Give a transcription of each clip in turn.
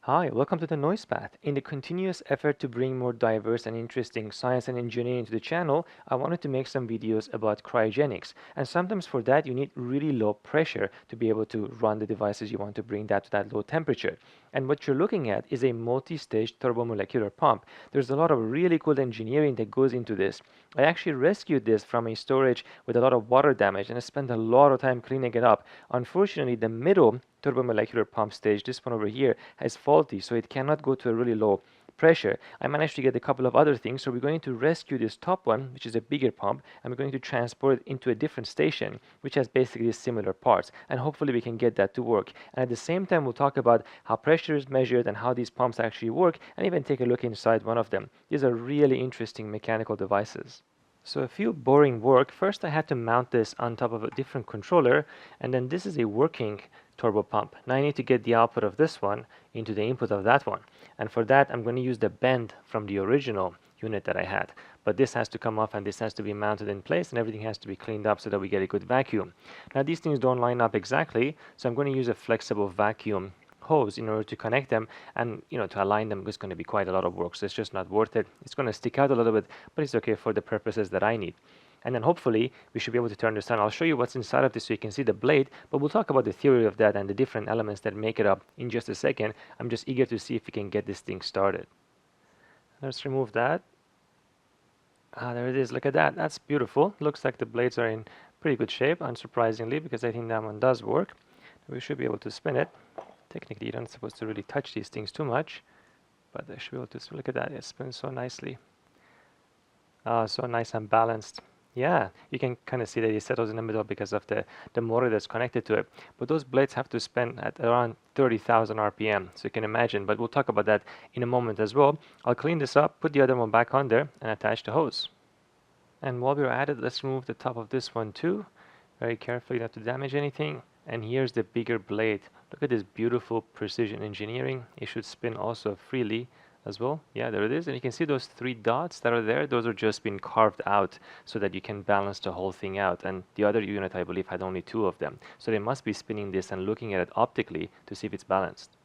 Hi, welcome to the Noise Path. In the continuous effort to bring more diverse and interesting science and engineering to the channel, I wanted to make some videos about cryogenics. And sometimes for that, you need really low pressure to be able to run the devices you want to bring that to that low temperature. And what you're looking at is a multi-stage turbomolecular pump. There's a lot of really cool engineering that goes into this. I actually rescued this from a storage with a lot of water damage and I spent a lot of time cleaning it up. Unfortunately, the middle turbomolecular pump stage, this one over here, is faulty, so it cannot go to a really low pressure. I managed to get a couple of other things, so we're going to rescue this top one, which is a bigger pump, and we're going to transport it into a different station, which has basically similar parts, and hopefully we can get that to work. And at the same time, we'll talk about how pressure is measured and how these pumps actually work, and even take a look inside one of them. These are really interesting mechanical devices. So a few boring work. First I had to mount this on top of a different controller, and then this is a working turbo pump. Now I need to get the output of this one into the input of that one. And for that I'm going to use the bend from the original unit that I had. But this has to come off and this has to be mounted in place and everything has to be cleaned up so that we get a good vacuum. Now these things don't line up exactly, so I'm going to use a flexible vacuum hose in order to connect them, and to align them is going to be quite a lot of work, so it's just not worth it. It's going to stick out a little bit, but it's okay for the purposes that I need. And then hopefully we should be able to turn this on. I'll show you what's inside of this so you can see the blade, but we'll talk about the theory of that and the different elements that make it up in just a second. I'm just eager to see if we can get this thing started. Let's remove that. There it is. Look at that. That's beautiful. Looks like the blades are in pretty good shape, unsurprisingly, because I think that one does work. We should be able to spin it. Technically, you're not supposed to really touch these things too much, but I should be able to look at that. It spins so nicely. So nice and balanced. Yeah, you can kind of see that it settles in the middle because of the motor that's connected to it. But those blades have to spin at around 30,000 RPM, so you can imagine. But we'll talk about that in a moment as well. I'll clean this up, put the other one back on there, and attach the hose. And while we're at it, let's remove the top of this one too. Very carefully, not to damage anything. And here's the bigger blade. Look at this beautiful precision engineering. It should spin also freely as well. Yeah, there it is. And you can see those three dots that are there. Those are just been carved out so that you can balance the whole thing out. And the other unit, I believe, had only two of them. So they must be spinning this and looking at it optically to see if it's balanced.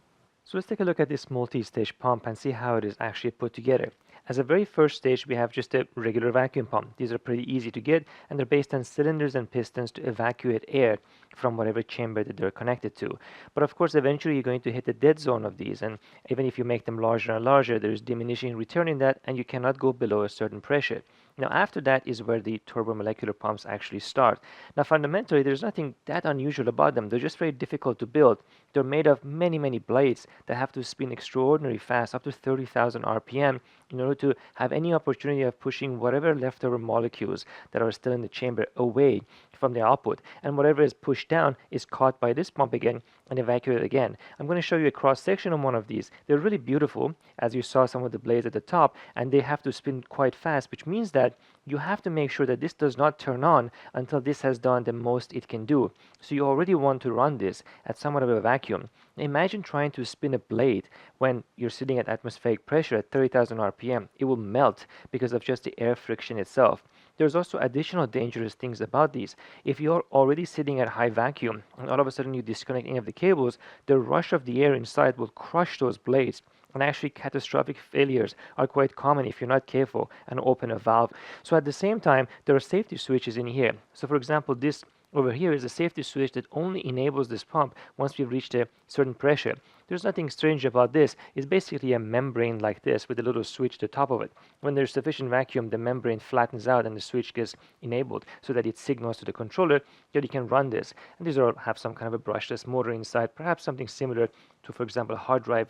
So let's take a look at this multi-stage pump and see how it is actually put together. As a very first stage, we have just a regular vacuum pump. These are pretty easy to get, and they're based on cylinders and pistons to evacuate air from whatever chamber that they're connected to. But of course, eventually you're going to hit the dead zone of these, and even if you make them larger and larger, there's diminishing return in that, and you cannot go below a certain pressure. Now, after that is where the turbomolecular pumps actually start. Now, fundamentally, there's nothing that unusual about them. They're just very difficult to build. They're made of many, many blades that have to spin extraordinarily fast, up to 30,000 RPM, in order to have any opportunity of pushing whatever leftover molecules that are still in the chamber away from the output. And whatever is pushed down is caught by this pump again and evacuated again. I'm going to show you a cross section on one of these. They're really beautiful, as you saw some of the blades at the top, and they have to spin quite fast, which means that you have to make sure that this does not turn on until this has done the most it can do. So you already want to run this at somewhat of a vacuum. Imagine trying to spin a blade when you're sitting at atmospheric pressure at 30,000 RPM. It will melt because of just the air friction itself. There's also additional dangerous things about these. If you're already sitting at high vacuum and all of a sudden you disconnect any of the cables, the rush of the air inside will crush those blades. And actually catastrophic failures are quite common if you're not careful and open a valve. So at the same time, there are safety switches in here. So for example, this over here is a safety switch that only enables this pump once we've reached a certain pressure. There's nothing strange about this. It's basically a membrane like this with a little switch at the top of it. When there's sufficient vacuum, the membrane flattens out and the switch gets enabled so that it signals to the controller that you can run this. And these all have some kind of a brushless motor inside, perhaps something similar to, for example, a hard drive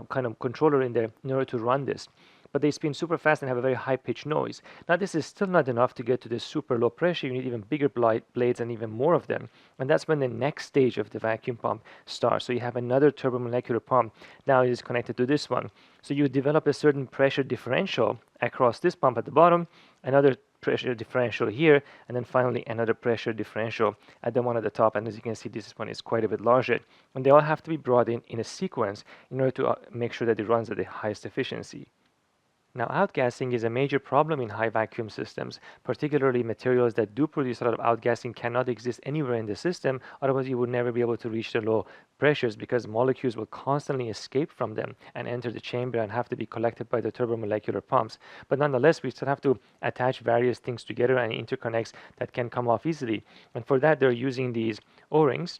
kind of controller in there in order to run this. But they spin super fast and have a very high pitched noise. Now this is still not enough to get to this super low pressure. You need even bigger blades and even more of them. And that's when the next stage of the vacuum pump starts. So you have another turbomolecular pump. Now it is connected to this one. So you develop a certain pressure differential across this pump at the bottom, another pressure differential here, and then finally another pressure differential at the one at the top. And as you can see, this one is quite a bit larger. And they all have to be brought in a sequence in order to make sure that it runs at the highest efficiency. Now, outgassing is a major problem in high vacuum systems, particularly materials that do produce a lot of outgassing cannot exist anywhere in the system, otherwise you would never be able to reach the low pressures because molecules will constantly escape from them and enter the chamber and have to be collected by the turbomolecular pumps. But nonetheless, we still have to attach various things together and interconnects that can come off easily. And for that, they're using these O-rings,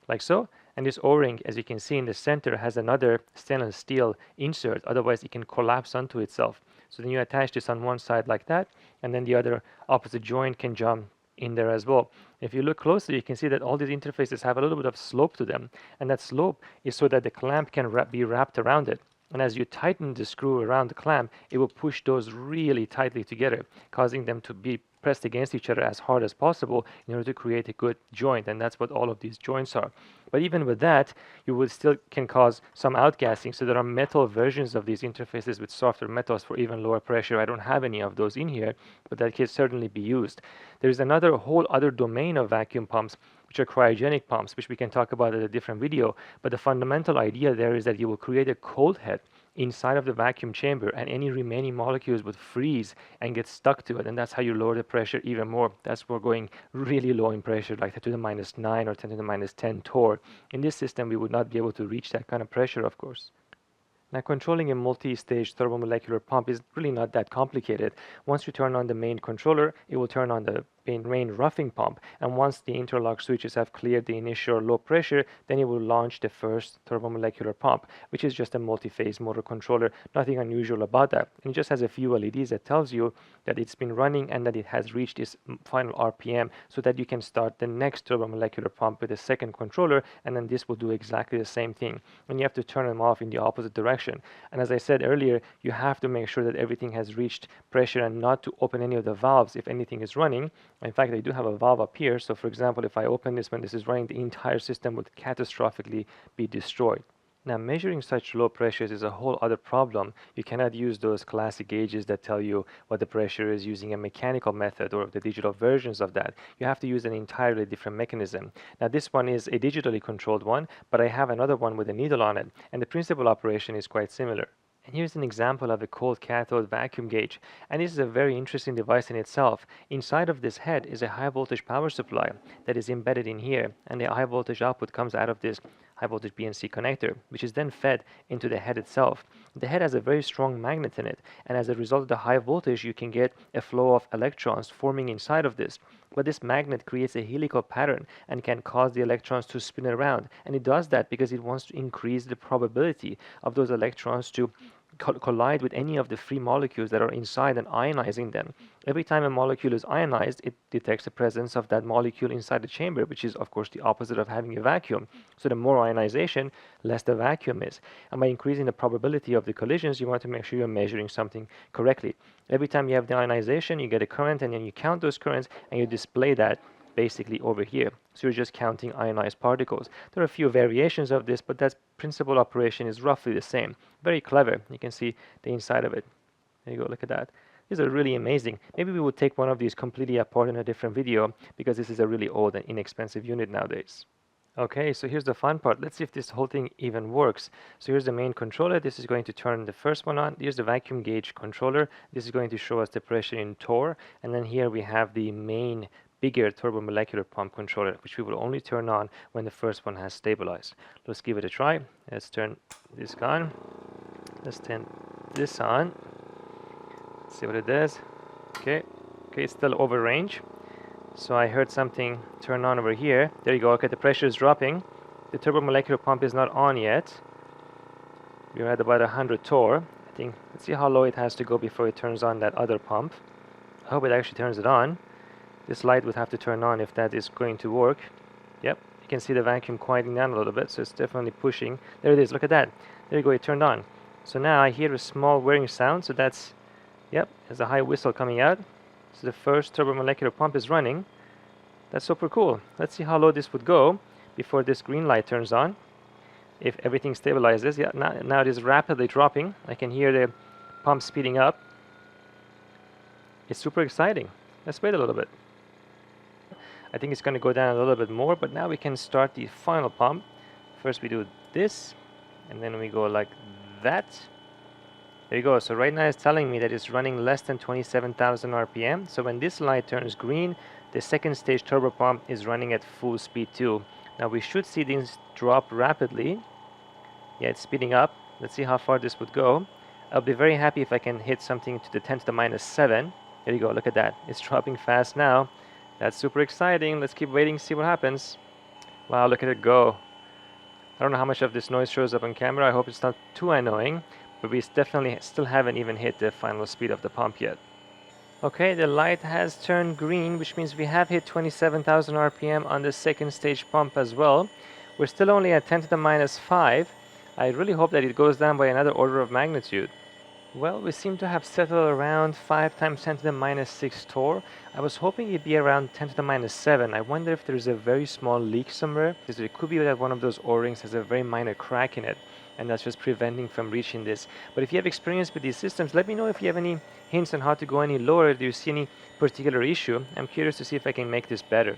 like so. And this O-ring, as you can see in the center, has another stainless steel insert, otherwise it can collapse onto itself. So then you attach this on one side like that, and then the other opposite joint can jump in there as well. If you look closely, you can see that all these interfaces have a little bit of slope to them, and that slope is so that the clamp can be wrapped around it. And as you tighten the screw around the clamp, it will push those really tightly together, causing them to be pressed against each other as hard as possible in order to create a good joint, and that's what all of these joints are. But even with that, you will still can cause some outgassing. So there are metal versions of these interfaces with softer metals for even lower pressure. I don't have any of those in here, but that can certainly be used. There's another whole other domain of vacuum pumps, which are cryogenic pumps, which we can talk about in a different video. But the fundamental idea there is that you will create a cold head inside of the vacuum chamber, and any remaining molecules would freeze and get stuck to it, and that's how you lower the pressure even more. That's for going really low in pressure, like 10 to the minus 9 or 10 to the minus 10 torr. In this system, we would not be able to reach that kind of pressure, of course. Now, controlling a multi-stage turbomolecular pump is really not that complicated. Once you turn on the main controller, it will turn on the main roughing pump, and once the interlock switches have cleared the initial low pressure, then it will launch the first turbomolecular pump, which is just a multi-phase motor controller. Nothing unusual about that. And it just has a few LEDs that tells you that it's been running and that it has reached its final RPM, so that you can start the next turbomolecular pump with a second controller, and then this will do exactly the same thing. And you have to turn them off in the opposite direction. And as I said earlier, you have to make sure that everything has reached pressure and not to open any of the valves if anything is running. In fact, I do have a valve up here, so for example, if I open this when this is running, the entire system would catastrophically be destroyed. Now, measuring such low pressures is a whole other problem. You cannot use those classic gauges that tell you what the pressure is using a mechanical method or the digital versions of that. You have to use an entirely different mechanism. Now, this one is a digitally controlled one, but I have another one with a needle on it, and the principal operation is quite similar. And here's an example of a cold cathode vacuum gauge. And this is a very interesting device in itself. Inside of this head is a high voltage power supply that is embedded in here. And the high voltage output comes out of this high voltage BNC connector, which is then fed into the head itself. The head has a very strong magnet in it. And as a result of the high voltage, you can get a flow of electrons forming inside of this. But this magnet creates a helical pattern and can cause the electrons to spin around. And it does that because it wants to increase the probability of those electrons to collide with any of the free molecules that are inside and ionizing them. Every time a molecule is ionized, it detects the presence of that molecule inside the chamber, which is of course the opposite of having a vacuum. So the more ionization, less the vacuum is. And by increasing the probability of the collisions, you want to make sure you're measuring something correctly. Every time you have the ionization, you get a current, and then you count those currents and you display that basically over here. So you're just counting ionized particles. There are a few variations of this, but that principal operation is roughly the same. Very clever. You can see the inside of it. There you go, look at that. These are really amazing. Maybe we will take one of these completely apart in a different video, because this is a really old and inexpensive unit nowadays. Okay, so here's the fun part. Let's see if this whole thing even works. So here's the main controller. This is going to turn the first one on. Here's the vacuum gauge controller. This is going to show us the pressure in torr. And then here we have the main bigger turbomolecular pump controller, which we will only turn on when the first one has stabilized. Let's give it a try. Let's turn this on. Let's turn this on. Let's see what it does. Okay, it's still over range. So I heard something turn on over here. There you go. Okay, the pressure is dropping. The turbomolecular pump is not on yet. We're at about 100 torr. I think. Let's see how low it has to go before it turns on that other pump. I hope it actually turns it on. This light would have to turn on if that is going to work. Yep, you can see the vacuum quieting down a little bit, so it's definitely pushing. There it is, look at that. There you go, it turned on. So now I hear a small whirring sound, so that's, yep, there's a high whistle coming out. So the first turbomolecular pump is running. That's super cool. Let's see how low this would go before this green light turns on. If everything stabilizes, yeah, now it is rapidly dropping. I can hear the pump speeding up. It's super exciting. Let's wait a little bit. I think it's going to go down a little bit more, but now we can start the final pump. First we do this, and then we go like that. There you go. So right now it's telling me that it's running less than 27,000 RPM. So when this light turns green, the second stage turbo pump is running at full speed too. Now we should see things drop rapidly. Yeah, it's speeding up. Let's see how far this would go. I'll be very happy if I can hit something to the 10 to the minus 7. There you go, look at that. It's dropping fast now. That's super exciting. Let's keep waiting, see what happens. Wow, look at it go. I don't know how much of this noise shows up on camera. I hope it's not too annoying, but we definitely still haven't even hit the final speed of the pump yet. Okay, the light has turned green, which means we have hit 27,000 RPM on the second stage pump as well. We're still only at 10 to the minus 5. I really hope that it goes down by another order of magnitude. Well, we seem to have settled around 5 times 10 to the minus 6 Torr. I was hoping it'd be around 10 to the minus 7. I wonder if there's a very small leak somewhere, because it could be that one of those O-rings has a very minor crack in it, and that's just preventing from reaching this. But if you have experience with these systems, let me know if you have any hints on how to go any lower. Do you see any particular issue? I'm curious to see if I can make this better.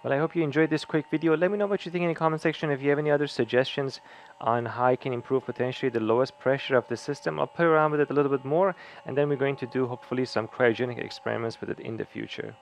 Well, I hope you enjoyed this quick video. Let me know what you think in the comment section. If you have any other suggestions on how I can improve potentially the lowest pressure of the system, I'll play around with it a little bit more, and then we're going to do hopefully some cryogenic experiments with it in the future.